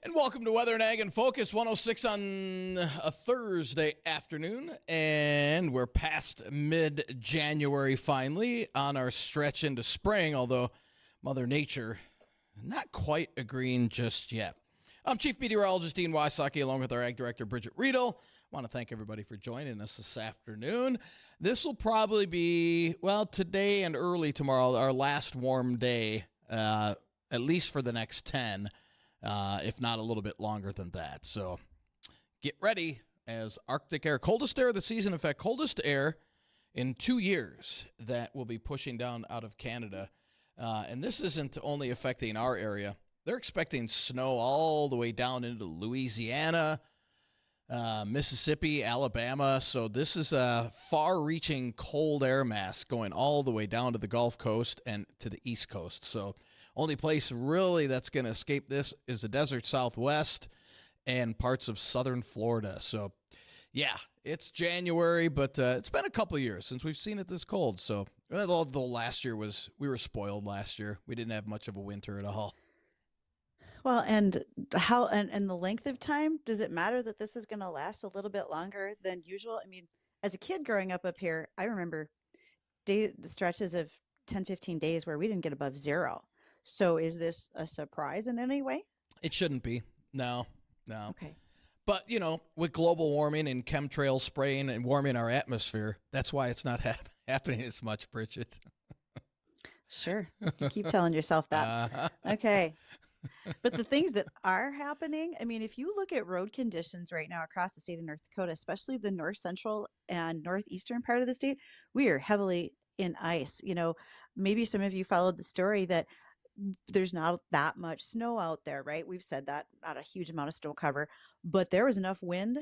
And welcome to Weather and Ag in Focus 106 on a Thursday afternoon. And we're past mid-January finally on our stretch into spring, although Mother Nature not quite agreeing just yet. I'm Chief Meteorologist Dean Wysocki along with our Ag Director Bridgette Readel. I want to thank everybody for joining us this afternoon. This will probably be, well, today and early tomorrow, our last warm day, at least for the next 10. If not a little bit longer than that. So get ready as Arctic air, coldest air of the season, in fact, coldest air in 2 years that will be pushing down out of Canada. And this isn't only affecting our area. They're expecting snow all the way down into Louisiana, Mississippi, Alabama. So this is a far-reaching cold air mass going all the way down to the Gulf Coast and to the East Coast. So only place really that's going to escape this is the desert Southwest and parts of southern Florida. So, yeah, it's January, but it's been a couple of years since we've seen it this cold. So, although last year we were spoiled last year. We didn't have much of a winter at all. Well, and how and the length of time, does it matter that this is going to last a little bit longer than usual? I mean, as a kid growing up here, I remember the stretches of 10, 15 days where we didn't get above zero. So is this a surprise in any way? It shouldn't be. No. Okay. But, with global warming and chemtrail spraying and warming our atmosphere, that's why it's not happening as much, Bridgette. Sure. You keep telling yourself that. Okay. But the things that are happening, I mean, if you look at road conditions right now across the state of North Dakota, especially the north central and northeastern part of the state, we are heavily in ice. Maybe some of you followed the story that there's not that much snow out there, right? We've said that, not a huge amount of snow cover, but there was enough wind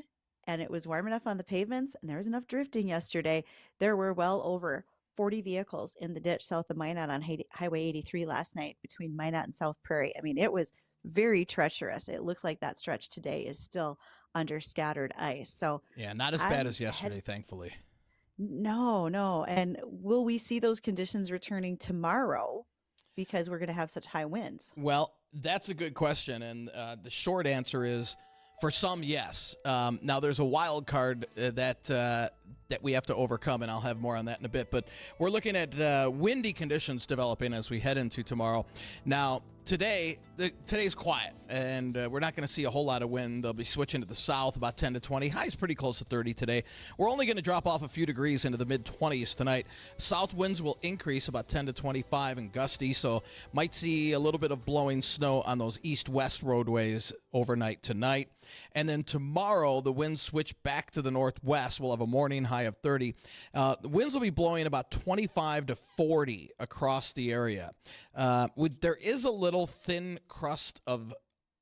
and it was warm enough on the pavements and there was enough drifting yesterday. There were well over 40 vehicles in the ditch south of Minot on Highway 83 last night between Minot and South Prairie. I mean, it was very treacherous. It looks like that stretch today is still under scattered ice. So yeah, not as bad as yesterday, thankfully. No. And will we see those conditions returning tomorrow? Because we're going to have such high winds? Well, that's a good question. And the short answer is, for some, yes. Now, there's a wild card that we have to overcome, and I'll have more on that in a bit. But we're looking at windy conditions developing as we head into tomorrow. Now, today's quiet, and we're not going to see a whole lot of wind. They'll be switching to the south, about 10 to 20. High's pretty close to 30 today. We're only going to drop off a few degrees into the mid-20s tonight. South winds will increase about 10 to 25 and gusty, so might see a little bit of blowing snow on those east-west roadways overnight tonight. And then tomorrow, the winds switch back to the northwest. We'll have a morning high of 30. The winds will be blowing about 25 to 40 across the area. There is a little thin crust of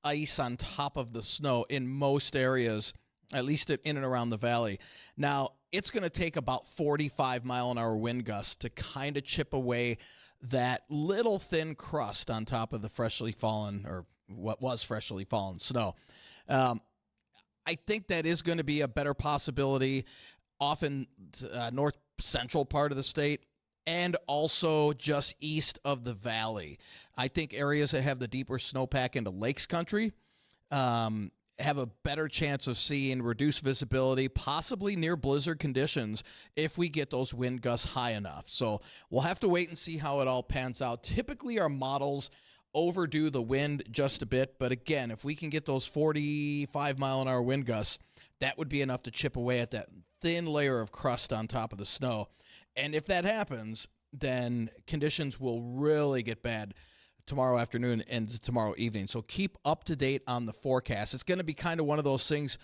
ice on top of the snow in most areas, at least in and around the valley. Now, it's going to take about 45-mile-an-hour wind gusts to kind of chip away that little thin crust on top of the freshly fallen, or what was freshly fallen snow. I think that is going to be a better possibility often north central part of the state and also just east of the valley. I think areas that have the deeper snowpack into lakes country have a better chance of seeing reduced visibility, possibly near blizzard conditions if we get those wind gusts high enough. So we'll have to wait and see how it all pans out. Typically our models overdo the wind just a bit, but again, if we can get those 45-mile-an-hour wind gusts, that would be enough to chip away at that thin layer of crust on top of the snow. And if that happens, then conditions will really get bad tomorrow afternoon and tomorrow evening. So keep up to date on the forecast. It's going to be kind of one of those things,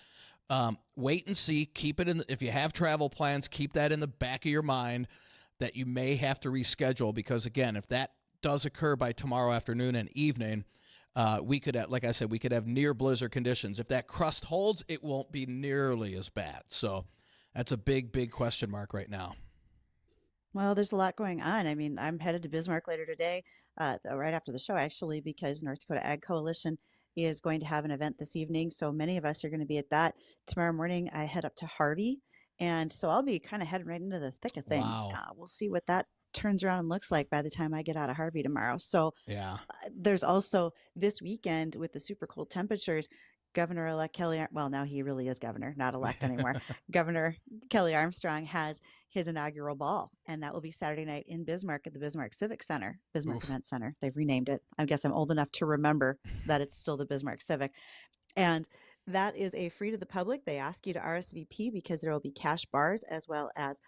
wait and see. Keep it in. If you have travel plans, keep that in the back of your mind that you may have to reschedule, because again, if that does occur by tomorrow afternoon and evening, we could have, like I said, we could have near blizzard conditions. If that crust holds, it won't be nearly as bad. So that's a big question mark right now. Well, there's a lot going on. I mean, I'm headed to Bismarck later today, right after the show, actually, because North Dakota Ag Coalition is going to have an event this evening. So many of us are going to be at that. Tomorrow morning, I head up to Harvey. And so I'll be kind of heading right into the thick of things. Wow. We'll see what that turns around and looks like by the time I get out of Harvey tomorrow. So Yeah. there's also this weekend with the super cold temperatures, Governor-elect Kelly, well, now he really is governor, not elect anymore. Governor Kelly Armstrong has his inaugural ball, and that will be Saturday night in Bismarck at the Bismarck Civic Center, Bismarck Oof. Event Center. They've renamed it. I guess I'm old enough to remember that it's still the Bismarck Civic. And that is a free to the public. They ask you to RSVP because there will be cash bars as well as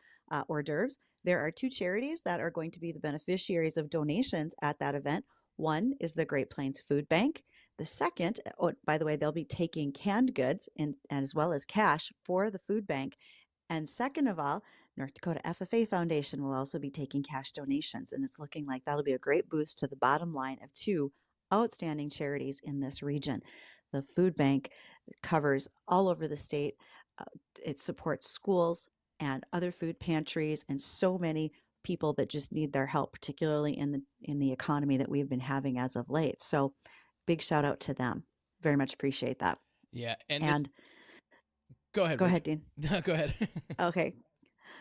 hors d'oeuvres. There are 2 charities that are going to be the beneficiaries of donations at that event. One is the Great Plains Food Bank. The second, oh, by the way, they'll be taking canned goods and as well as cash for the food bank. And second of all, North Dakota FFA Foundation will also be taking cash donations. And it's looking like that'll be a great boost to the bottom line of 2 outstanding charities in this region. The food bank covers all over the state. It supports schools and other food pantries and so many people that just need their help, particularly in the economy that we've been having as of late. So big shout out to them. Very much appreciate that. Yeah. And go ahead. Go ahead, Dean. Go ahead. Okay.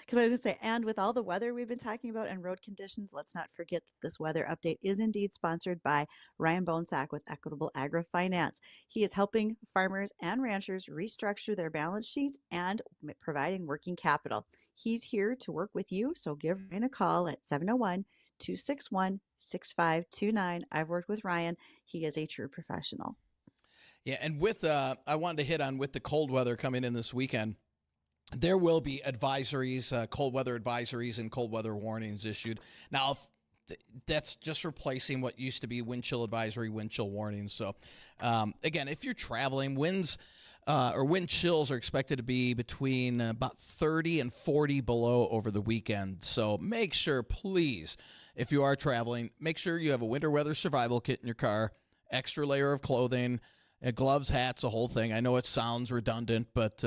Because I was going to say, and with all the weather we've been talking about and road conditions, let's not forget that this weather update is indeed sponsored by Ryan Bonesack with Equitable Agri-Finance. He is helping farmers and ranchers restructure their balance sheets and providing working capital. He's here to work with you, so give Ryan a call at 701-261-6529. I've worked with Ryan. He is a true professional. Yeah, and with I wanted to hit on with the cold weather coming in this weekend, there will be advisories, cold weather advisories and cold weather warnings issued. Now, that's just replacing what used to be wind chill advisory, wind chill warnings. So, again, if you're traveling, winds or wind chills are expected to be between about 30 and 40 below over the weekend. So make sure, please, if you are traveling, make sure you have a winter weather survival kit in your car, extra layer of clothing, gloves, hats, a whole thing. I know it sounds redundant, but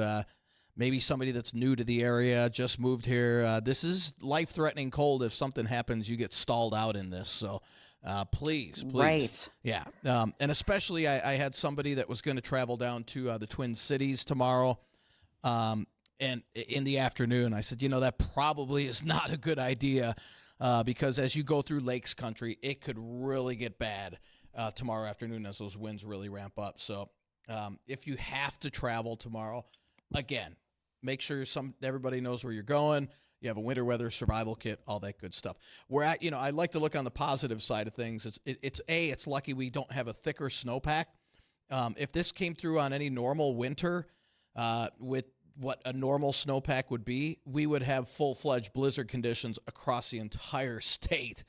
maybe somebody that's new to the area, just moved here. This is life-threatening cold. If something happens, you get stalled out in this. So please. Right. Yeah. And especially I had somebody that was going to travel down to the Twin Cities tomorrow and in the afternoon. I said, that probably is not a good idea because as you go through Lakes Country, it could really get bad tomorrow afternoon as those winds really ramp up. So if you have to travel tomorrow, again, make sure everybody knows where you're going. You have a winter weather survival kit, all that good stuff. I like to look on the positive side of things. It's lucky we don't have a thicker snowpack. If this came through on any normal winter with what a normal snowpack would be, we would have full-fledged blizzard conditions across the entire state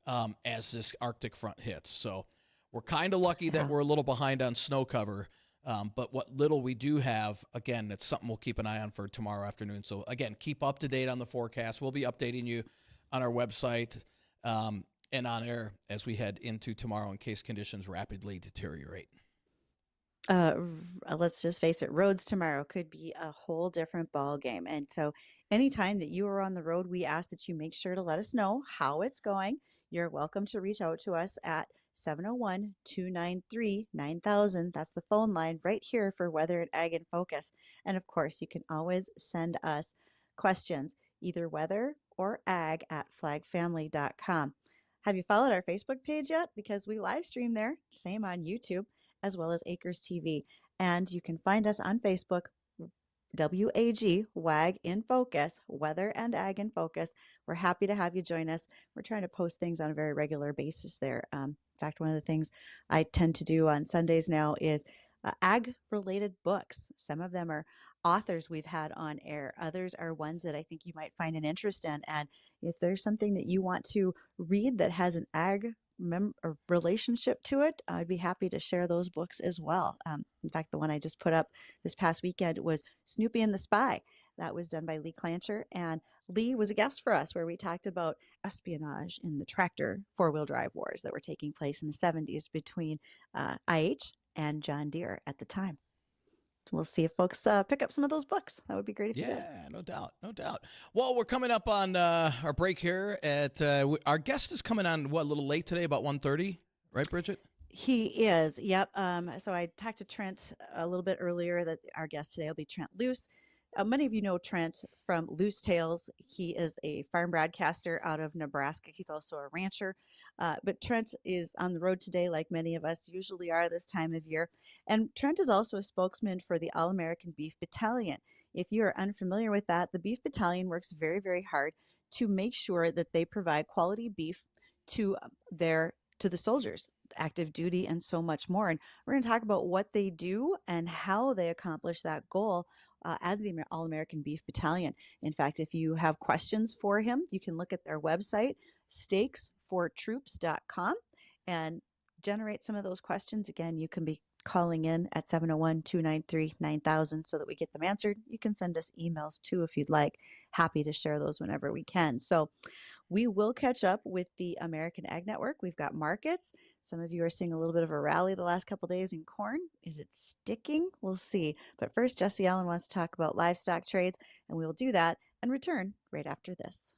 as this Arctic front hits. So we're kind of lucky that we're a little behind on snow cover. But what little we do have, again, it's something we'll keep an eye on for tomorrow afternoon. So, again, keep up to date on the forecast. We'll be updating you on our website and on air as we head into tomorrow in case conditions rapidly deteriorate. Let's just face it, roads tomorrow could be a whole different ball game. And so anytime that you are on the road, we ask that you make sure to let us know how it's going. You're welcome to reach out to us at 701-293-9000. That's the phone line right here for Weather and Ag in Focus. And of course, you can always send us questions, either weather or ag at flagfamily.com. Have you followed our Facebook page yet? Because we live stream there, same on YouTube, as well as Acres TV. And you can find us on Facebook, WAG, WAG in Focus, Weather and Ag in Focus. We're happy to have you join us. We're trying to post things on a very regular basis there. In fact, one of the things I tend to do on Sundays now is ag-related books. Some of them are authors we've had on air. Others are ones that I think you might find an interest in. And if there's something that you want to read that has an ag relationship to it, I'd be happy to share those books as well. In fact, the one I just put up this past weekend was Snoopy and the Spy. That was done by Lee Clancher, and Lee was a guest for us where we talked about espionage in the tractor four-wheel drive wars that were taking place in the 70s between IH and John Deere at the time. We'll see if folks pick up some of those books. That would be great if you did. Yeah, no doubt. Well, we're coming up on our break here. Our guest is coming on, a little late today, about 1:30, right, Bridgette? He is, yep. So I talked to Trent a little bit earlier that our guest today will be Trent Loos. Many of you know Trent from Loose Tales. He is a farm broadcaster out of Nebraska. He's also a rancher. But Trent is on the road today, like many of us usually are this time of year. And Trent is also a spokesman for the All American Beef Battalion. If you are unfamiliar with that, the Beef Battalion works very, very hard to make sure that they provide quality beef to the soldiers, active duty, and so much more. And we're going to talk about what they do and how they accomplish that goal as the All American Beef Battalion. In fact, if you have questions for him, you can look at their website, steaksfortroops.com, and generate some of those questions. Again, you can be calling in at 701-293-9000 so that we get them answered. You can send us emails too if you'd like. Happy to share those whenever we can. So we will catch up with the American Ag Network. We've got markets. Some of you are seeing a little bit of a rally the last couple of days in corn. Is it sticking? We'll see. But first, Jesse Allen wants to talk about livestock trades, and we will do that and return right after this.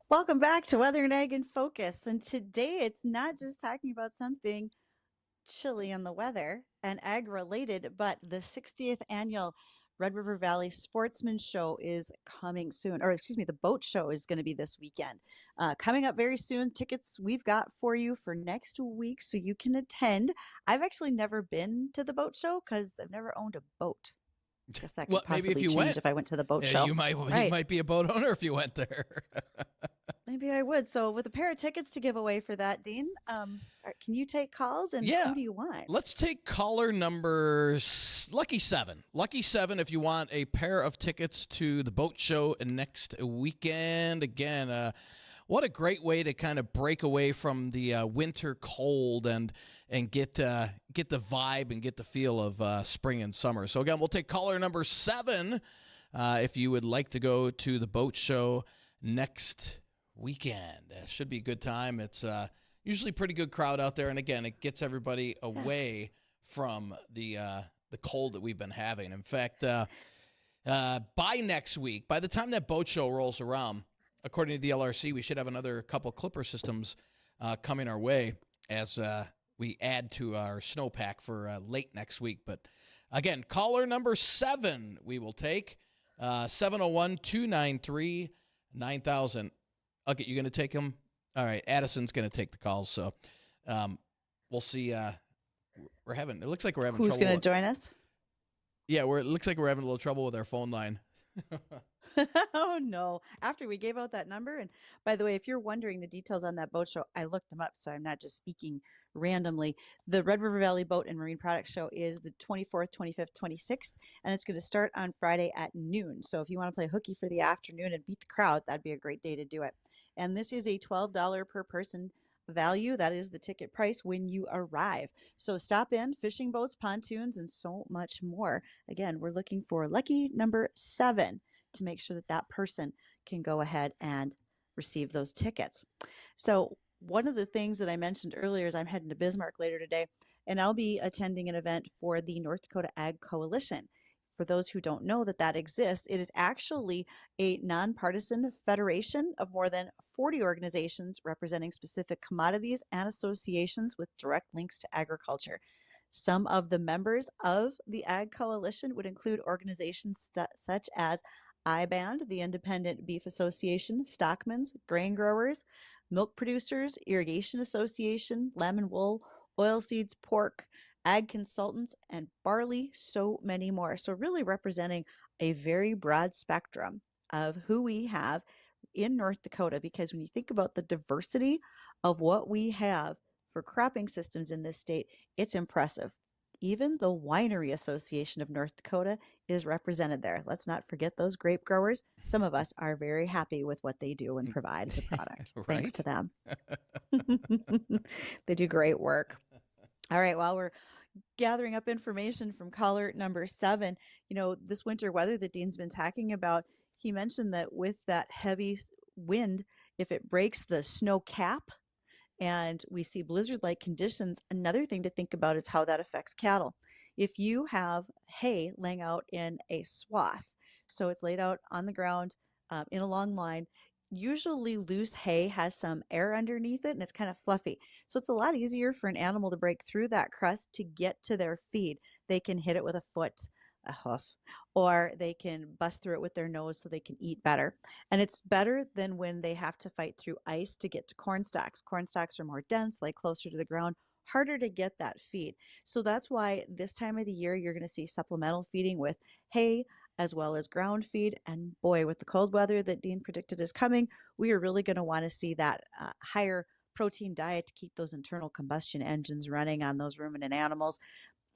Welcome back to Weather and Ag in Focus. And today it's not just talking about something chilly in the weather and ag related, but the 60th annual Red River Valley Sportsman Show is coming soon. Or, excuse me, the boat show is going to be this weekend. Coming up very soon. Tickets we've got for you for next week so you can attend. I've actually never been to the boat show because I've never owned a boat. I guess that could Well, maybe if possibly you change went, if I went to the boat yeah, show. you Right. might be a boat owner if you went there. Maybe I would. So with a pair of tickets to give away for that, Dean, Can you take calls, and Yeah. who do you want? Let's take caller number Lucky 7. Lucky 7 if you want a pair of tickets to the boat show next weekend. Again, what a great way to kind of break away from the winter cold and get the vibe and get the feel of spring and summer. So again, we'll take caller number 7 if you would like to go to the boat show next weekend. Should be a good time. It's usually pretty good crowd out there, and again, it gets everybody away from the cold that we've been having. In fact, by next week, by the time that boat show rolls around, according to the LRC, we should have another couple clipper systems coming our way as we add to our snowpack for late next week. But again, caller number 7 we will take, 701-293-9000. Okay, you're going to take them? All right, Addison's going to take the calls, so we'll see. It looks like we're having Who's trouble. going to join us? Yeah, it looks like we're having a little trouble with our phone line. Oh, no. After we gave out that number. And by the way, if you're wondering the details on that boat show, I looked them up, so I'm not just speaking randomly. The Red River Valley Boat and Marine Products Show is the 24th, 25th, 26th, and it's going to start on Friday at noon. So if you want to play hooky for the afternoon and beat the crowd, that'd be a great day to do it. And this is a $12 per person value. That is the ticket price when you arrive. So stop in, fishing boats, pontoons, and so much more. Again, we're looking for lucky number 7 to make sure that that person can go ahead and receive those tickets. So one of the things that I mentioned earlier is I'm heading to Bismarck later today, and I'll be attending an event for the North Dakota Ag Coalition. For those who don't know that that exists, it is actually a nonpartisan federation of more than 40 organizations representing specific commodities and associations with direct links to agriculture. Some of the members of the Ag Coalition would include organizations such as IBAND, the Independent Beef Association, Stockman's, Grain Growers, Milk Producers, Irrigation Association, Lamb and Wool, Oilseeds, Pork, Ag Consultants, and Barley, so many more. So really representing a very broad spectrum of who we have in North Dakota, because when you think about the diversity of what we have for cropping systems in this state, it's impressive. Even the Winery Association of North Dakota is represented there. Let's not forget those grape growers. Some of us are very happy with what they do and provide as a product. Right? Thanks to them. They do great work. All right, while we're gathering up information from caller number 7, this winter weather that Dean's been talking about, he mentioned that with that heavy wind, if it breaks the snow cap and we see blizzard-like conditions, another thing to think about is how that affects cattle. If you have hay laying out in a swath, so it's laid out on the ground in a long line, usually loose hay has some air underneath it and it's kind of fluffy. So it's a lot easier for an animal to break through that crust to get to their feed. They can hit it with a foot, a hoof, or they can bust through it with their nose so they can eat better. And it's better than when they have to fight through ice to get to corn stalks. Corn stalks are more dense, lay closer to the ground, harder to get that feed. So that's why this time of the year you're going to see supplemental feeding with hay as well as ground feed. And boy, with the cold weather that Dean predicted is coming, we are really going to want to see that higher protein diet to keep those internal combustion engines running on those ruminant animals.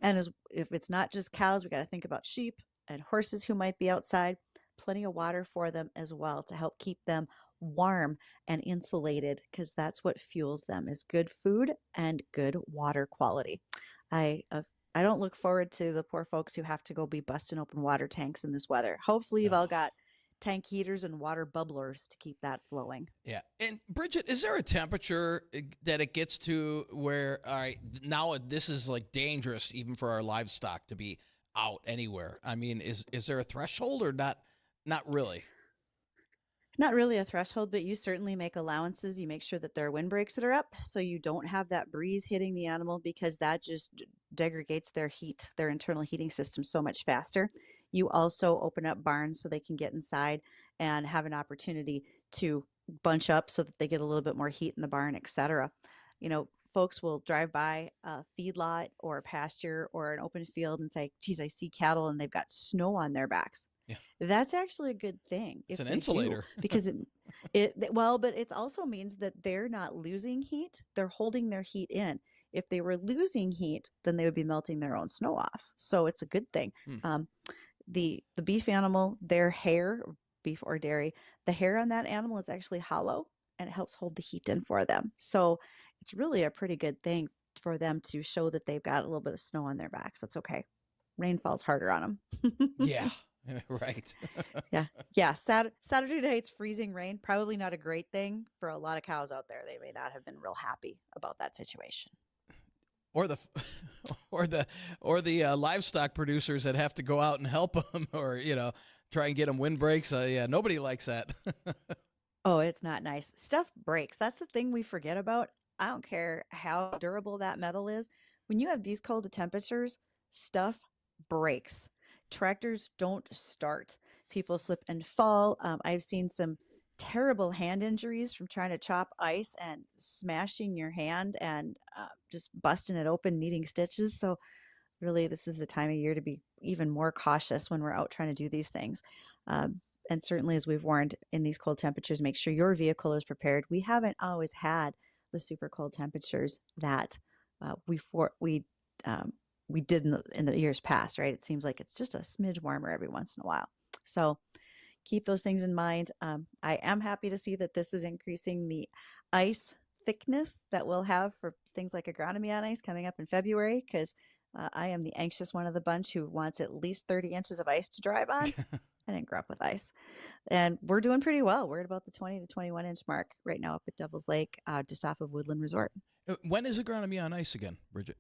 And if it's not just cows, we got to think about sheep and horses who might be outside. Plenty of water for them as well to help keep them warm and insulated, because that's what fuels them, is good food and good water quality. I don't look forward to the poor folks who have to go be busting open water tanks in this weather. Hopefully you've all got tank heaters and water bubblers to keep that flowing. Yeah. And Bridgette, is there a temperature that it gets to where, all right, now this is like dangerous even for our livestock to be out anywhere? I mean, is there a threshold or not? Not really. Not really a threshold, but you certainly make allowances. You make sure that there are windbreaks that are up so you don't have that breeze hitting the animal, because that just degrades their heat, their internal heating system so much faster. You also open up barns so they can get inside and have an opportunity to bunch up so that they get a little bit more heat in the barn, etc. Folks will drive by a feedlot or a pasture or an open field and say, geez, I see cattle and they've got snow on their backs. Yeah. That's actually a good thing. It's an insulator. Because but it also means that they're not losing heat. They're holding their heat in. If they were losing heat, then they would be melting their own snow off. So it's a good thing. Hmm. The beef animal, their hair, beef or dairy, the hair on that animal is actually hollow and it helps hold the heat in for them. So it's really a pretty good thing for them to show that they've got a little bit of snow on their backs. That's okay. Rain falls harder on them. Yeah, right. Yeah. Yeah. Saturday night's freezing rain. Probably not a great thing for a lot of cows out there. They may not have been real happy about that situation. Or the or the livestock producers that have to go out and help them, or try and get them windbreaks. Yeah, nobody likes that. Oh, it's not nice. Stuff breaks. That's the thing we forget about. I don't care how durable that metal is. When you have these cold temperatures, stuff breaks. Tractors don't start. People slip and fall. I've seen some terrible hand injuries from trying to chop ice and smashing your hand and just busting it open, needing stitches. So, really, this is the time of year to be even more cautious when we're out trying to do these things. And certainly, as we've warned, in these cold temperatures, make sure your vehicle is prepared. We haven't always had the super cold temperatures that we we did in the years past, right? It seems like it's just a smidge warmer every once in a while. So keep those things in mind. I am happy to see that this is increasing the ice thickness that we'll have for things like agronomy on ice coming up in February, because I am the anxious one of the bunch who wants at least 30 inches of ice to drive on. I didn't grow up with ice. And we're doing pretty well. We're at about the 20 to 21 inch mark right now up at Devil's Lake, just off of Woodland Resort. When is agronomy on ice again, Bridgette?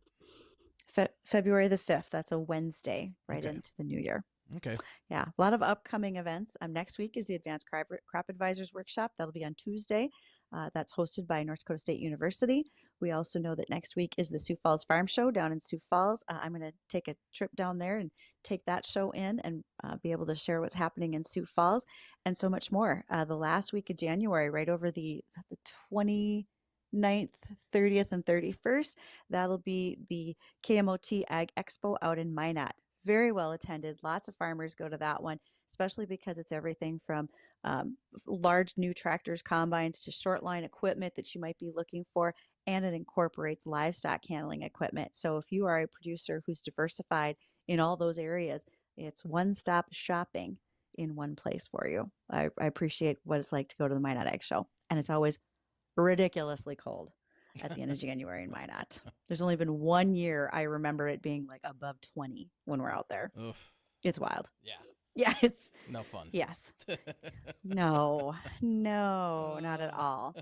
February the 5th. That's a Wednesday, right Okay. into the new year. Okay. Yeah, a lot of upcoming events. Next week is the Advanced Crop Advisors Workshop. That'll be on Tuesday. That's hosted by North Dakota State University. We also know that next week is the Sioux Falls Farm Show down in Sioux Falls. I'm going to take a trip down there and take that show in and be able to share what's happening in Sioux Falls and so much more. The last week of January, right over the 29th, 30th, and 31st, that'll be the KMOT Ag Expo out in Minot. Very well attended. Lots of farmers go to that one, especially because it's everything from large new tractors, combines, to short line equipment that you might be looking for, and it incorporates livestock handling equipment. So if you are a producer who's diversified in all those areas, it's one-stop shopping in one place for you. I appreciate what it's like to go to the Minot Ag Show, and it's always ridiculously cold at the end of January in Minot. There's only been 1 year I remember it being like above 20 when we're out there. Oof. It's wild. Yeah. Yeah, it's No fun. yes. No, not at all.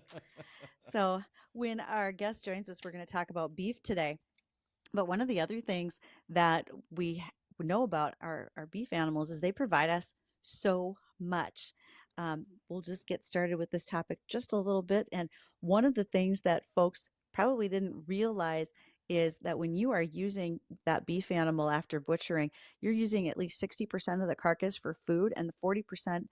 So when our guest joins us, we're going to talk about beef today. But one of the other things that we know about our beef animals is they provide us so much. We'll just get started with this topic just a little bit. And one of the things that folks probably didn't realize is that when you are using that beef animal after butchering, you're using at least 60% of the carcass for food, and the 40%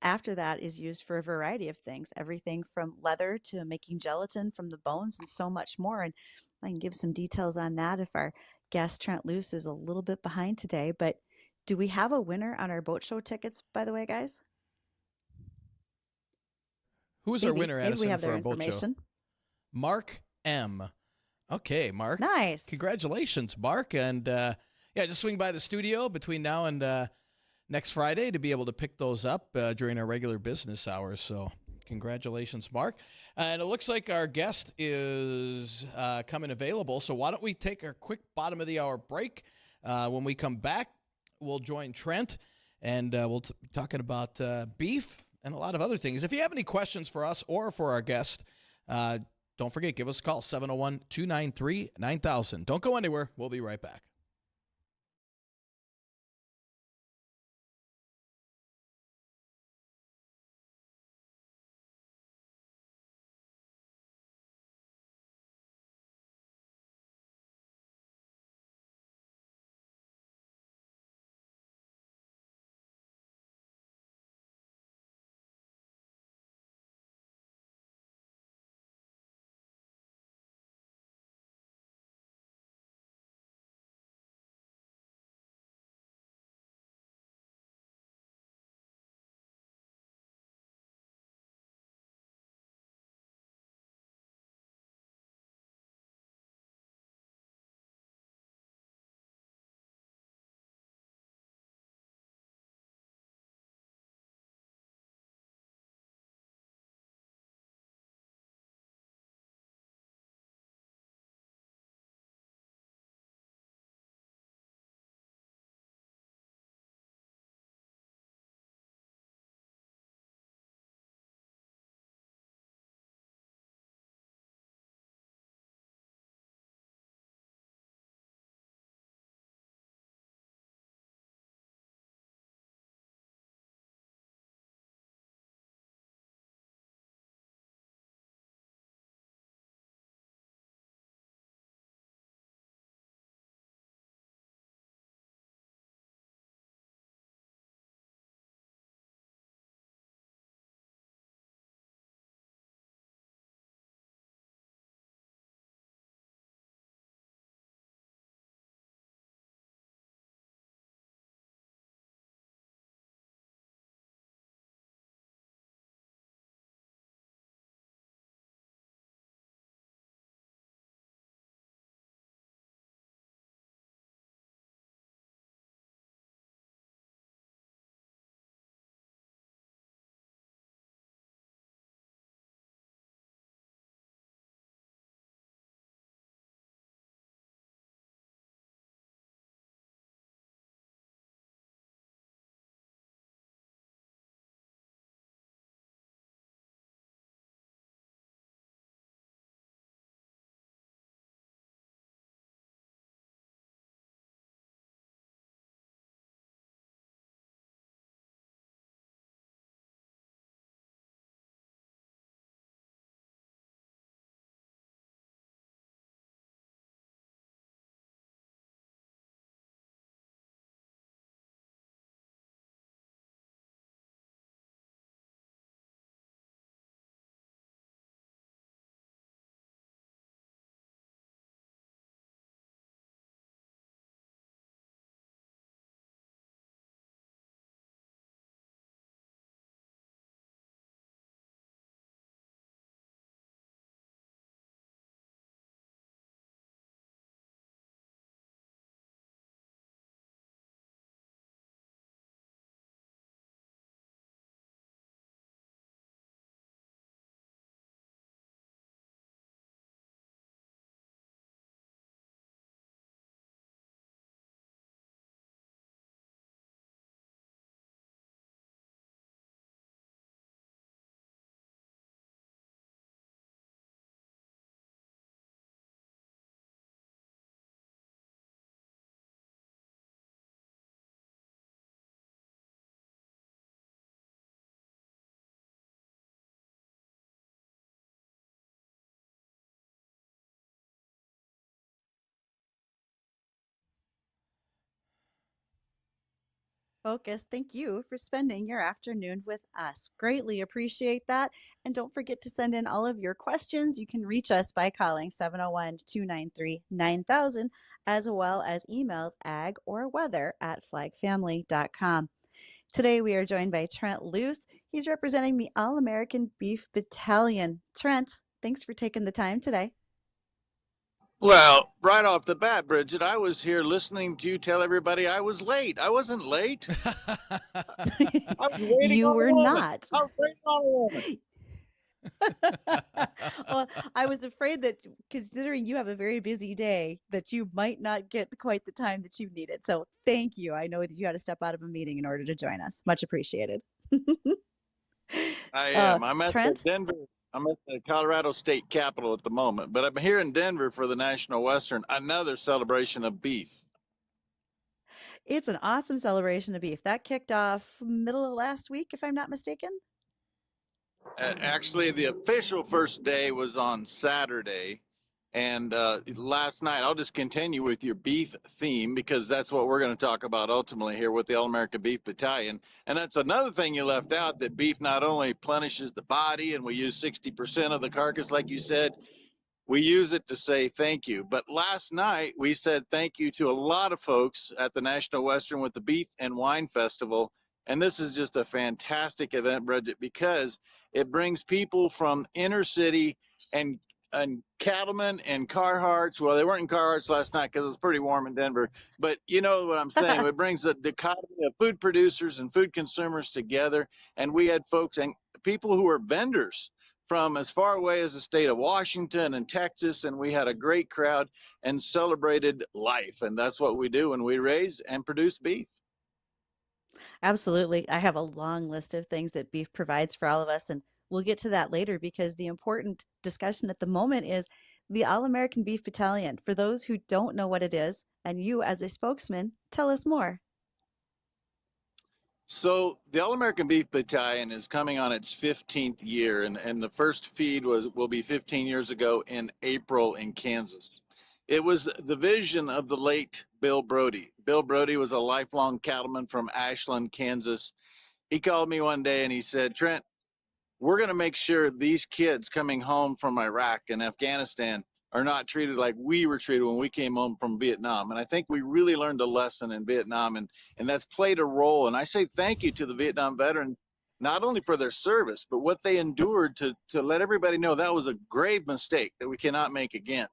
after that is used for a variety of things, everything from leather to making gelatin from the bones and so much more. And I can give some details on that if our guest Trent Loos is a little bit behind today. But do we have a winner on our boat show tickets, by the way, guys? Who is our winner, Maybe we Addison, have for their our boat show? information. Mark M. Okay, Mark. Nice. Congratulations, Mark. And yeah, just swing by the studio between now and next Friday to be able to pick those up during our regular business hours. So congratulations, Mark. And it looks like our guest is coming available. So why don't we take our quick bottom of the hour break? When we come back, we'll join Trent and we'll be talking about beef and a lot of other things. If you have any questions for us or for our guest, don't forget, give us a call, 701-293-9000. Don't go anywhere. We'll be right back. focus. Thank you for spending your afternoon with us. Greatly appreciate that. And don't forget to send in all of your questions. You can reach us by calling 701-293-9000, as well as emails agorweather@flagfamily.com. Today we are joined by Trent Loos. He's representing the All American Beef Battalion. Trent, thanks for taking the time today. Well, right off the bat, Bridgette, I was here listening to you tell everybody I was late. I wasn't late. I was waiting You on a were woman. not. I was waiting on a woman. Well, I was afraid that considering you have a very busy day, that you might not get quite the time that you needed. So thank you. I know that you had to step out of a meeting in order to join us. Much appreciated. I am. Trent? I'm at the Colorado State Capitol at the moment, but I'm here in Denver for the National Western, another celebration of beef. It's an awesome celebration of beef. That kicked off middle of last week, if I'm not mistaken. Actually, the official first day was on Saturday. And last night, I'll just continue with your beef theme because that's what we're going to talk about ultimately here with the All American Beef Battalion. And that's another thing you left out, that beef not only replenishes the body, and we use 60% of the carcass, like you said, we use it to say thank you. But last night, we said thank you to a lot of folks at the National Western with the Beef and Wine Festival. And this is just a fantastic event, Bridgette, because it brings people from inner city and cattlemen and Carhartts. Well, they weren't in Carhartts last night because it was pretty warm in Denver. But you know what I'm saying. It brings a dichotomy of food producers and food consumers together. And we had folks and people who are vendors from as far away as the state of Washington and Texas, and we had a great crowd and celebrated life. And that's what we do when we raise and produce beef. Absolutely. I have a long list of things that beef provides for all of us, and we'll get to that later because the important discussion at the moment is the All American Beef Battalion. For those who don't know what it is, and you as a spokesman, tell us more. So the All American Beef Battalion is coming on its 15th year, and the first feed will be 15 years ago in April in Kansas. It was the vision of the late Bill Brody. Bill Brody was a lifelong cattleman from Ashland, Kansas. He called me one day and he said, Trent, we're going to make sure these kids coming home from Iraq and Afghanistan are not treated like we were treated when we came home from Vietnam. And I think we really learned a lesson in Vietnam, and that's played a role. And I say thank you to the Vietnam veterans, not only for their service, but what they endured to let everybody know that was a grave mistake that we cannot make again.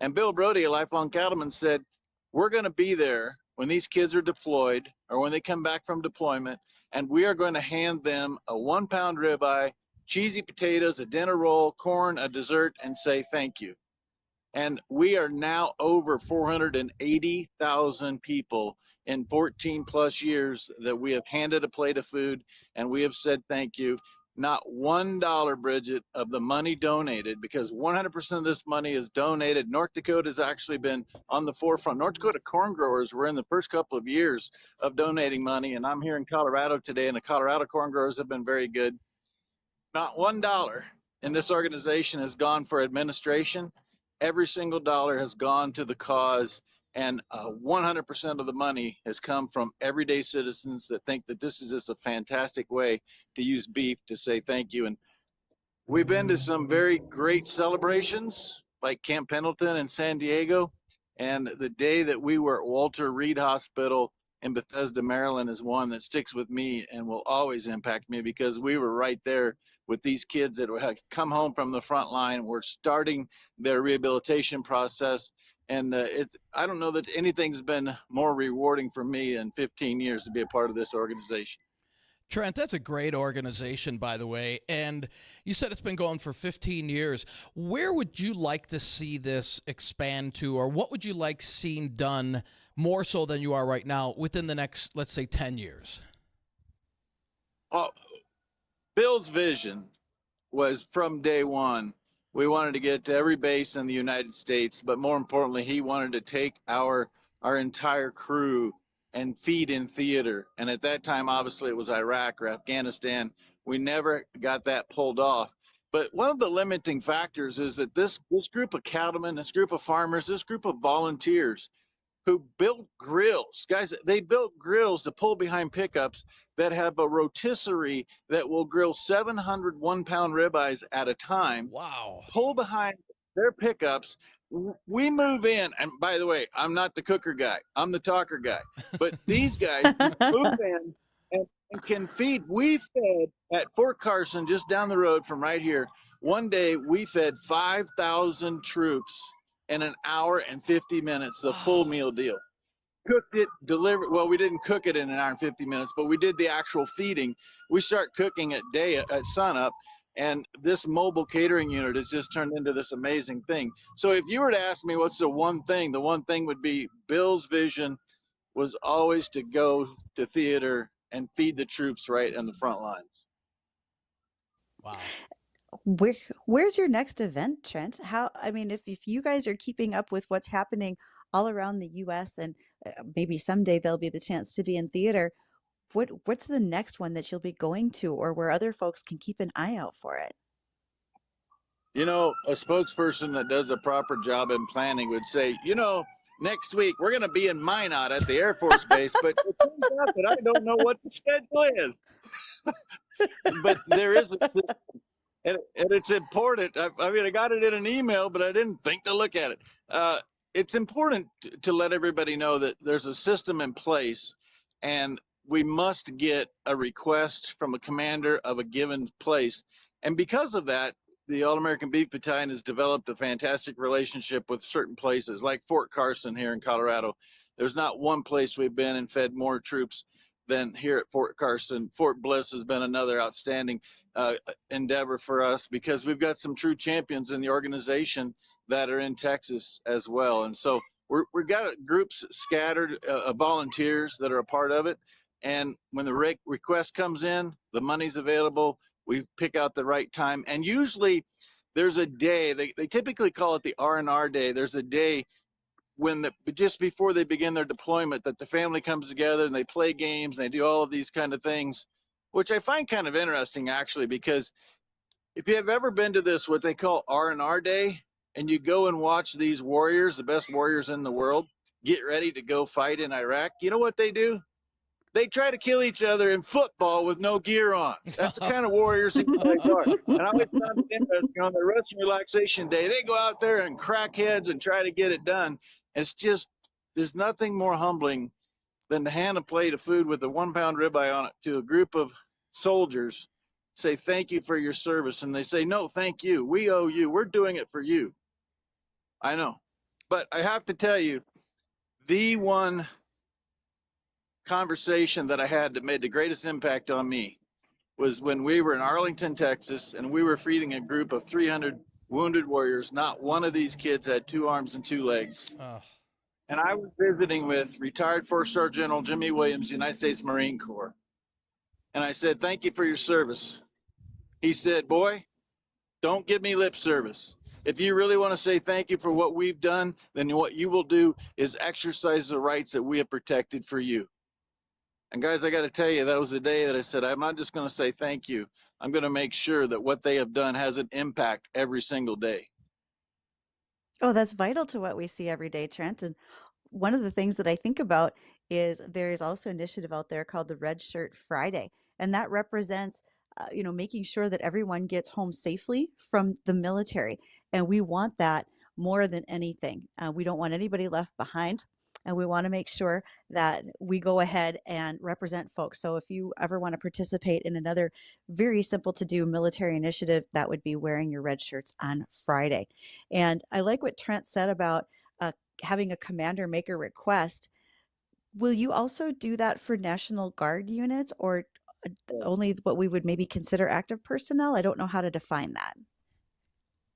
And Bill Brody, a lifelong cattleman, said, we're going to be there when these kids are deployed or when they come back from deployment, and we are going to hand them a 1-pound ribeye, cheesy potatoes, a dinner roll, corn, a dessert, and say thank you. And we are now over 480,000 people in 14 plus years that we have handed a plate of food and we have said thank you. Not $1, Bridgette, of the money donated, because 100% of this money is donated. North Dakota has actually been on the forefront. North Dakota corn growers were in the first couple of years of donating money, and I'm here in Colorado today, and the Colorado corn growers have been very good. Not $1 in this organization has gone for administration. Every single dollar has gone to the cause, and 100% of the money has come from everyday citizens that think that this is just a fantastic way to use beef to say thank you. And we've been to some very great celebrations like Camp Pendleton in San Diego. And the day that we were at Walter Reed Hospital in Bethesda, Maryland is one that sticks with me and will always impact me, because we were right there with these kids that had come home from the front line. We're starting their rehabilitation process. And I don't know that anything's been more rewarding for me in 15 years to be a part of this organization. Trent, that's a great organization, by the way. And you said it's been going for 15 years. Where would you like to see this expand to, or what would you like seen done more so than you are right now within the next, let's say, 10 years? Well, Bill's vision was from day one, we wanted to get to every base in the United States, but more importantly, he wanted to take our entire crew and feed in theater. And at that time, obviously, it was Iraq or Afghanistan. We never got that pulled off. But one of the limiting factors is that this group of cattlemen, this group of farmers, this group of volunteers, who built grills. Guys, they built grills to pull behind pickups that have a rotisserie that will grill 700 1-pound ribeyes at a time, Wow. pull behind their pickups. We move in, and by the way, I'm not the cooker guy, I'm the talker guy. But these guys move in and can feed. We fed at Fort Carson, just down the road from right here. One day we fed 5,000 troops in an hour and 50 minutes, the full Wow. meal deal. Cooked it, delivered. Well, we didn't cook it in an hour and 50 minutes, but we did the actual feeding. We start cooking at sunup, and this mobile catering unit has just turned into this amazing thing. So if you were to ask me what's the one thing would be Bill's vision was always to go to theater and feed the troops right in the front lines. Wow. Where's your next event, Trent? I mean, if you guys are keeping up with what's happening all around the US, and maybe someday there'll be the chance to be in theater, what's the next one that you'll be going to, or where other folks can keep an eye out for it? You know, a spokesperson that does a proper job in planning would say, next week we're going to be in Minot at the Air Force Base, but it turns out that I don't know what the schedule is. But there is and it's important. I mean, I got it in an email, but I didn't think to look at it. It's important to let everybody know that there's a system in place, and we must get a request from a commander of a given place. And because of that, the All American Beef Battalion has developed a fantastic relationship with certain places, like Fort Carson here in Colorado. There's not one place we've been and fed more troops than here at Fort Carson. Fort Bliss has been another outstanding endeavor for us because we've got some true champions in the organization that are in Texas as well. And so we've got groups scattered of volunteers that are a part of it. And when the request comes in, the money's available, we pick out the right time. And usually there's a day, they typically call it the R&R day. There's a day when just before they begin their deployment that the family comes together and they play games and they do all of these kind of things, which I find kind of interesting actually, because if you have ever been to this, what they call R&R Day, and you go and watch these warriors, the best warriors in the world, get ready to go fight in Iraq, you know what they do? They try to kill each other in football with no gear on. That's the kind of warriors these guys are. And I always found it interesting on the rest and relaxation day, they go out there and crack heads and try to get it done. It's just, there's nothing more humbling than to hand a plate of food with a 1-pound ribeye on it to a group of soldiers, say thank you for your service, and they say no, thank you, we owe you, we're doing it for you. I know, but I have to tell you, the one conversation that I had that made the greatest impact on me was when we were in Arlington, Texas, and we were feeding a group of 300 wounded warriors. Not one of these kids had 2 arms and 2 legs. And I was visiting with retired 4-star General Jimmy Williams, United States Marine Corps. And I said, thank you for your service. He said, boy, don't give me lip service. If you really want to say thank you for what we've done, then what you will do is exercise the rights that we have protected for you. And guys, I got to tell you, that was the day that I said, I'm not just going to say thank you. I'm going to make sure that what they have done has an impact every single day. Oh, that's vital to what we see every day, Trent. And one of the things that I think about is there is also an initiative out there called the Red Shirt Friday, and that represents, making sure that everyone gets home safely from the military, and we want that more than anything. We don't want anybody left behind, and we want to make sure that we go ahead and represent folks. So if you ever want to participate in another very simple to do military initiative, that would be wearing your red shirts on Friday. And I like what Trent said about having a commander make a request. Will you also do that for National Guard units, or only what we would maybe consider active personnel? I don't know how to define that.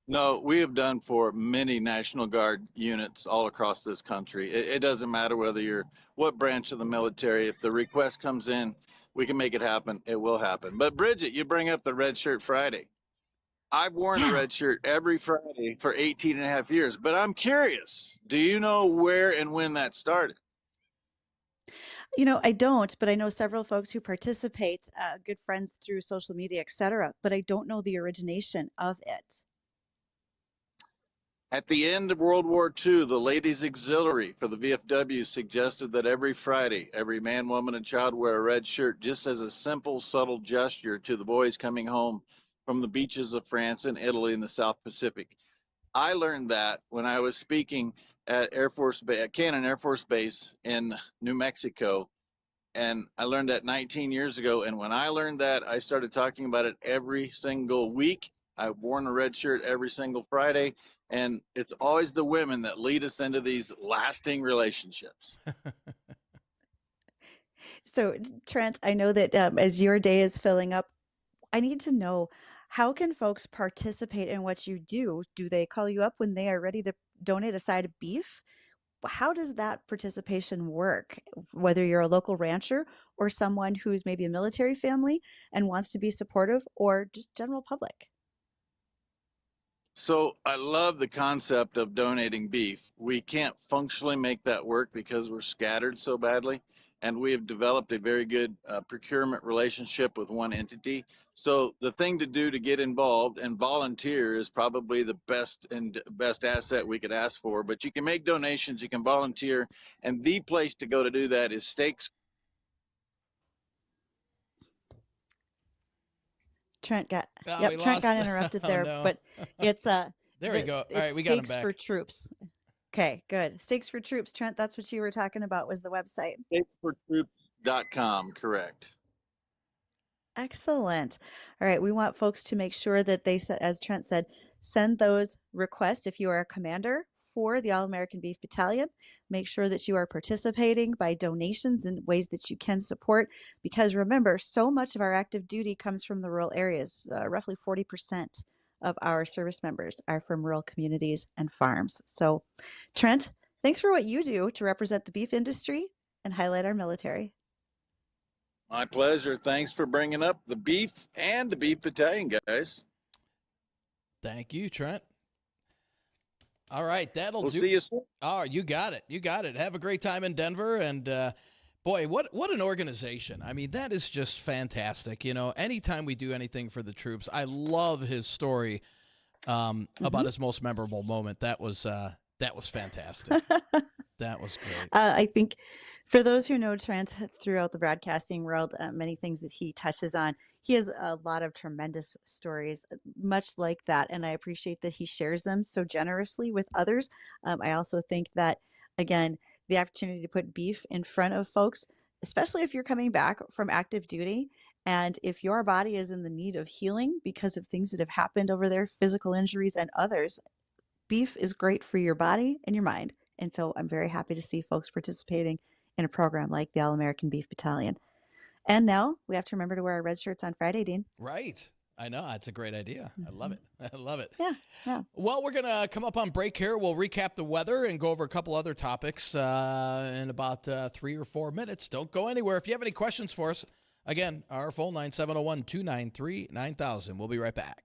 No, we have done for many National Guard units all across this country. It doesn't matter whether you're what branch of the military. If the request comes in, we can make it happen. It will happen. But Bridgette, you bring up the Red Shirt Friday. I've worn a Yeah. red shirt every Friday for 18 and a half years, but I'm curious, do you know where and when that started? I don't, but I know several folks who participate, good friends through social media, etc. But I don't know the origination of it. At the end of World War II, the Ladies Auxiliary for the VFW suggested that every Friday, every man, woman, and child wear a red shirt just as a simple, subtle gesture to the boys coming home from the beaches of France and Italy in the South Pacific. I learned that when I was speaking at Cannon Air Force Base in New Mexico, and I learned that 19 years ago. And when I learned that, I started talking about it every single week. I've worn a red shirt every single Friday, and it's always the women that lead us into these lasting relationships. So, Trent, I know that as your day is filling up, I need to know, how can folks participate in what you do? Do they call you up when they are ready to donate a side of beef? How does that participation work? Whether you're a local rancher or someone who's maybe a military family and wants to be supportive, or just general public. So I love the concept of donating beef. We can't functionally make that work because we're scattered so badly. And we have developed a very good procurement relationship with one entity. So the thing to do to get involved and volunteer is probably the best asset we could ask for. But you can make donations, you can volunteer, and the place to go to do that is Steaks. Trent got Oh, we Yep, Trent got lost. interrupted Oh, there, no. but it's There we go. All right, it's we got him Stakes back. for Troops. Okay, good. Stakes for Troops. Trent, that's what you were talking about, was the website. StakesForTroops.com, correct. Excellent. All right, we want folks to make sure that they, as Trent said, send those requests if you are a commander for the All American Beef Battalion. Make sure that you are participating by donations in ways that you can support, because remember, so much of our active duty comes from the rural areas. Roughly 40% of our service members are from rural communities and farms. So, Trent, thanks for what you do to represent the beef industry and highlight our military. My pleasure. Thanks for bringing up the beef and the beef battalion, guys. Thank you, Trent. All right, that'll We'll do. see you soon. Oh, you got it. You got it. Have a great time in Denver. And boy, what an organization. I mean, that is just fantastic. You know, anytime we do anything for the troops, I love his story about his most memorable moment. That was fantastic. That was great. I think for those who know Trent throughout the broadcasting world, many things that he touches on, he has a lot of tremendous stories, much like that. And I appreciate that he shares them so generously with others. I also think that, again, the opportunity to put beef in front of folks, especially if you're coming back from active duty, and if your body is in the need of healing because of things that have happened over there, physical injuries and others, beef is great for your body and your mind. And so I'm very happy to see folks participating in a program like the All American Beef Battalion. And now we have to remember to wear our red shirts on Friday, Dean. Right. I know. That's a great idea. I love it. I love it. Yeah. Yeah. Well, we're going to come up on break here. We'll recap the weather and go over a couple other topics in about 3 or 4 minutes. Don't go anywhere. If you have any questions for us, again, our phone line 701-293-9000. We'll be right back.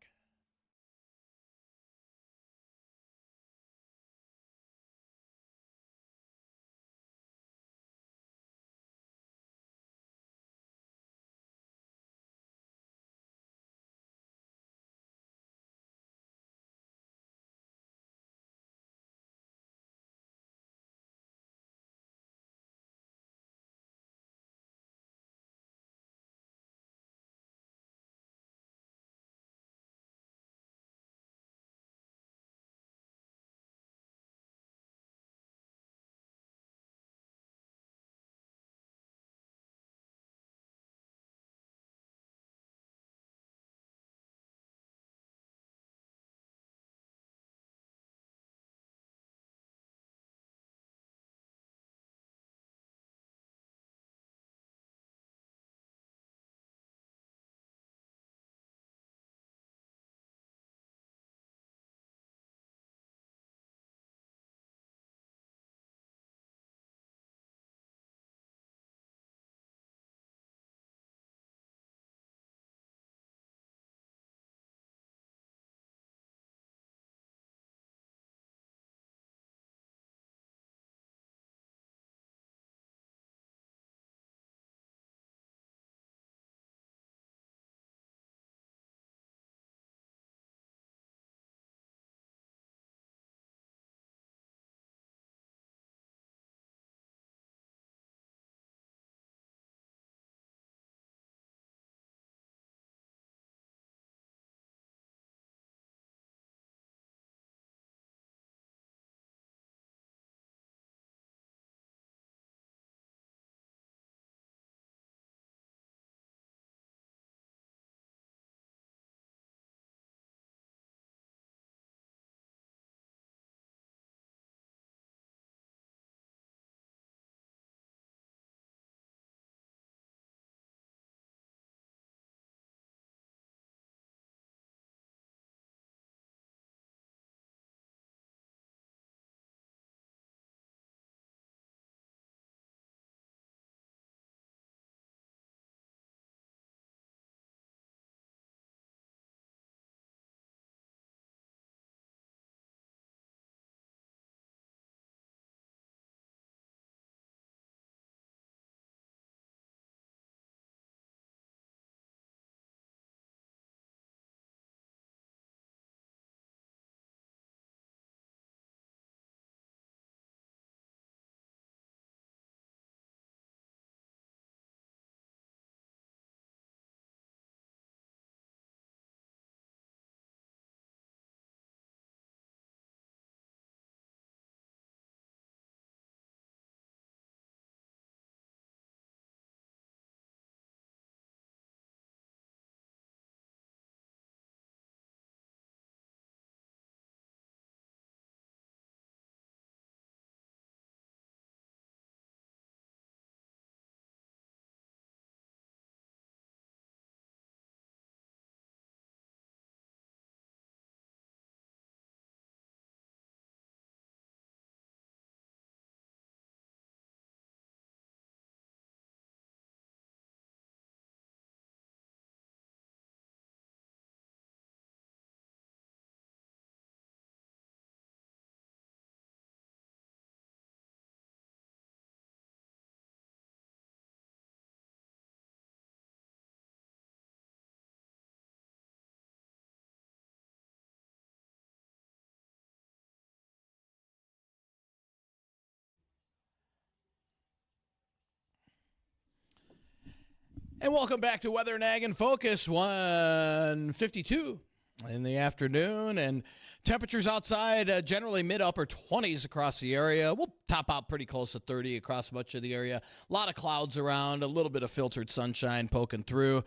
And welcome back to Weather Nag in Focus, 1:52 in the afternoon. And temperatures outside generally mid-upper 20s across the area. We'll top out pretty close to 30 across much of the area. A lot of clouds around, a little bit of filtered sunshine poking through.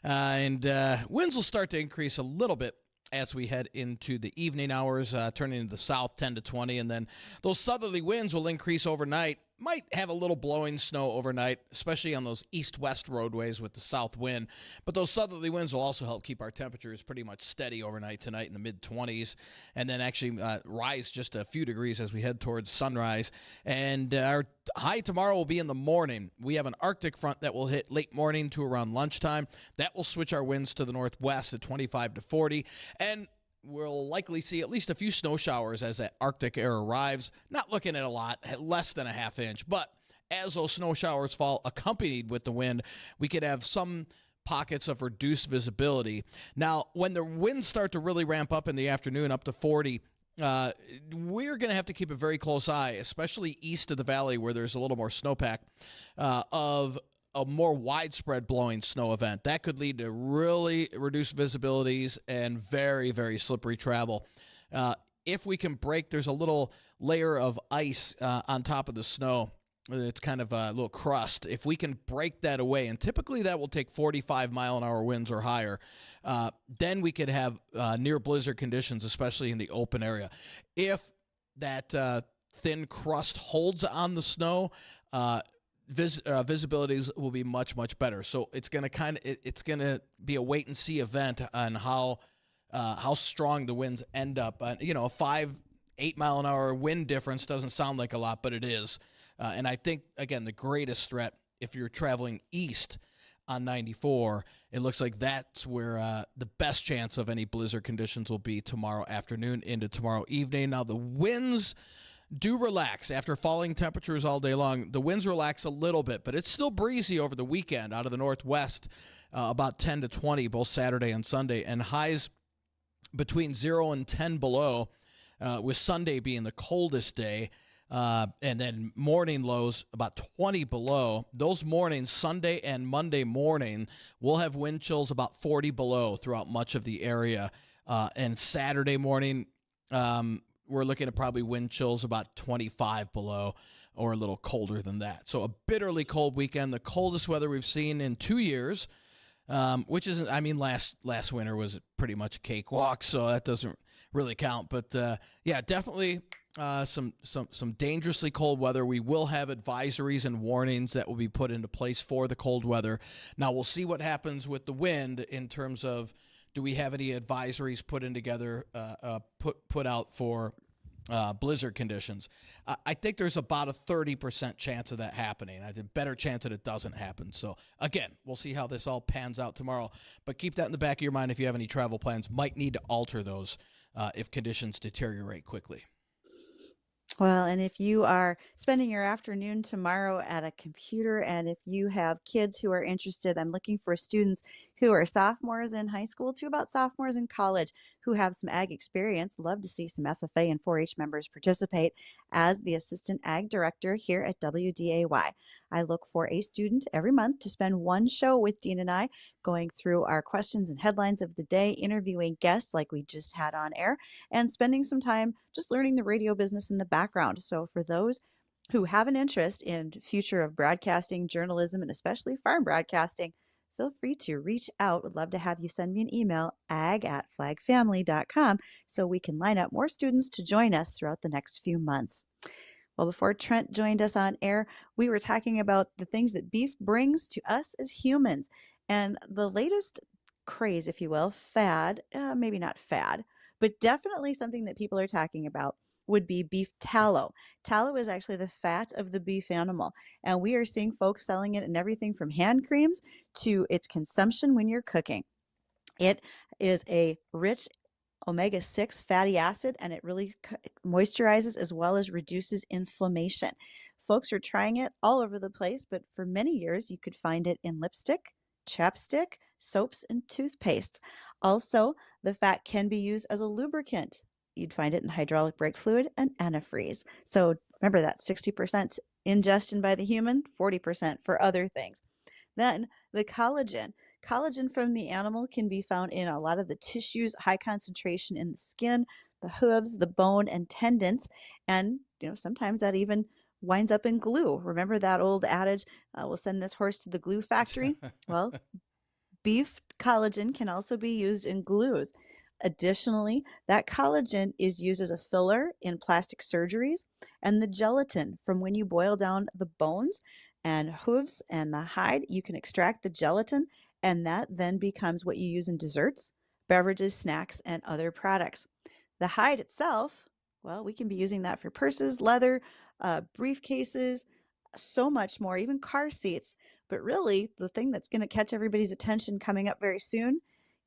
And winds will start to increase a little bit as we head into the evening hours, turning to the south 10 to 20. And then those southerly winds will increase overnight. Might have a little blowing snow overnight, especially on those east-west roadways with the south wind. But those southerly winds will also help keep our temperatures pretty much steady overnight tonight in the mid-20s, and then actually rise just a few degrees as we head towards sunrise. And our high tomorrow will be in the morning. We have an Arctic front that will hit late morning to around lunchtime. That will switch our winds to the northwest at 25 to 40. And we'll likely see at least a few snow showers as that Arctic air arrives. Not looking at a lot, less than a half inch. But as those snow showers fall accompanied with the wind, we could have some pockets of reduced visibility. Now, when the winds start to really ramp up in the afternoon up to 40, we're going to have to keep a very close eye, especially east of the valley where there's a little more snowpack, of a more widespread blowing snow event. That could lead to really reduced visibilities and very, very slippery travel. If we can break, there's a little layer of ice on top of the snow. It's kind of a little crust. If we can break that away, and typically that will take 45-mile-an-hour winds or higher, then we could have near blizzard conditions, especially in the open area. If that thin crust holds on the snow, visibilities will be much, much better. So it's going to it's going to be a wait and see event on how strong the winds end up. A 5-8 mile an hour wind difference doesn't sound like a lot, but it is. And I think, again, the greatest threat, if you're traveling east on 94, it looks like that's where the best chance of any blizzard conditions will be tomorrow afternoon into tomorrow evening. Now, the winds do relax after falling temperatures all day long. The winds relax a little bit, but it's still breezy over the weekend out of the northwest, about 10 to 20, both Saturday and Sunday, and highs between 0 and 10 below, with Sunday being the coldest day, and then morning lows about 20 below. Those mornings, Sunday and Monday morning, we'll have wind chills about 40 below throughout much of the area, and Saturday morning, we're looking at probably wind chills about 25 below or a little colder than that. So a bitterly cold weekend, the coldest weather we've seen in 2 years, which isn't, last winter was pretty much a cakewalk, so that doesn't really count. But yeah, definitely some dangerously cold weather. We will have advisories and warnings that will be put into place for the cold weather. Now we'll see what happens with the wind in terms of, do we have any advisories put in together, put out for blizzard conditions? I think there's about a 30% chance of that happening. I think a better chance that it doesn't happen. So, again, we'll see how this all pans out tomorrow. But keep that in the back of your mind if you have any travel plans. Might need to alter those if conditions deteriorate quickly. Well, and if you are spending your afternoon tomorrow at a computer, and if you have kids who are interested, I'm looking for students who are sophomores in high school to about sophomores in college who have some ag experience. Love to see some FFA and 4-H members participate as the assistant ag director here at WDAY. I look for a student every month to spend one show with Dean and I, going through our questions and headlines of the day, interviewing guests like we just had on air, and spending some time just learning the radio business in the background. So for those who have an interest in future of broadcasting, journalism, and especially farm broadcasting, feel free to reach out. Would love to have you send me an email, ag@flagfamily.com, so we can line up more students to join us throughout the next few months. Well, before Trent joined us on air, we were talking about the things that beef brings to us as humans. And the latest craze, if you will, fad, maybe not fad, but definitely something that people are talking about would be beef tallow. Tallow is actually the fat of the beef animal, and we are seeing folks selling it in everything from hand creams to its consumption when you're cooking. It is a rich omega-6 fatty acid, and it really moisturizes as well as reduces inflammation. Folks are trying it all over the place, but for many years you could find it in lipstick, chapstick, soaps, and toothpastes. Also, the fat can be used as a lubricant. You'd find it in hydraulic brake fluid and antifreeze. So remember that 60% ingestion by the human, 40% for other things. Then the collagen. Collagen from the animal can be found in a lot of the tissues, high concentration in the skin, the hooves, the bone, and tendons. And, sometimes that even winds up in glue. Remember that old adage, we'll send this horse to the glue factory? Well, beef collagen can also be used in glues. Additionally, that collagen is used as a filler in plastic surgeries, and the gelatin from when you boil down the bones and hooves and the hide, you can extract the gelatin, and that then becomes what you use in desserts, beverages, snacks, and other products. The hide itself, well, we can be using that for purses, leather, briefcases, so much more, even car seats. But really, the thing that's going to catch everybody's attention coming up very soon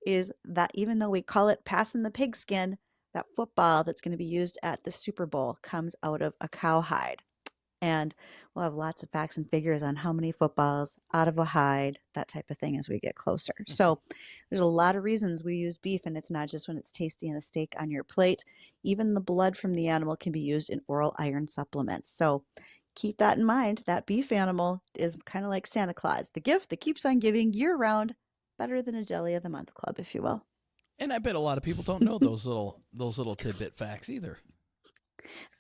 is that even though we call it passing the pigskin, that football that's going to be used at the Super Bowl comes out of a cowhide. And we'll have lots of facts and figures on how many footballs out of a hide, that type of thing as we get closer. So there's a lot of reasons we use beef, and it's not just when it's tasty and a steak on your plate. Even the blood from the animal can be used in oral iron supplements. So keep that in mind. That beef animal is kind of like Santa Claus, the gift that keeps on giving year round, better than a Jelly of the Month club, if you will. And I bet a lot of people don't know those little tidbit facts either.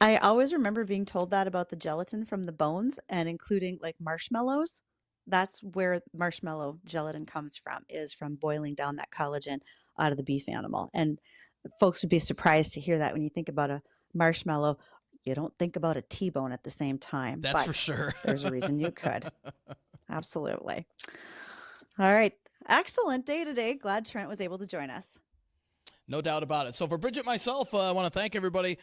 I always remember being told that about the gelatin from the bones and including like marshmallows. That's where marshmallow gelatin comes from, is from boiling down that collagen out of the beef animal. And folks would be surprised to hear that when you think about a marshmallow. You don't think about a T-bone at the same time. That's for sure. There's a reason you could. Absolutely. All right. Excellent day today. Glad Trent was able to join us. No doubt about it. So for Bridgette, myself, I want to thank everybody.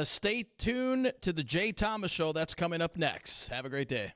Stay tuned to the Jay Thomas Show. That's coming up next. Have a great day.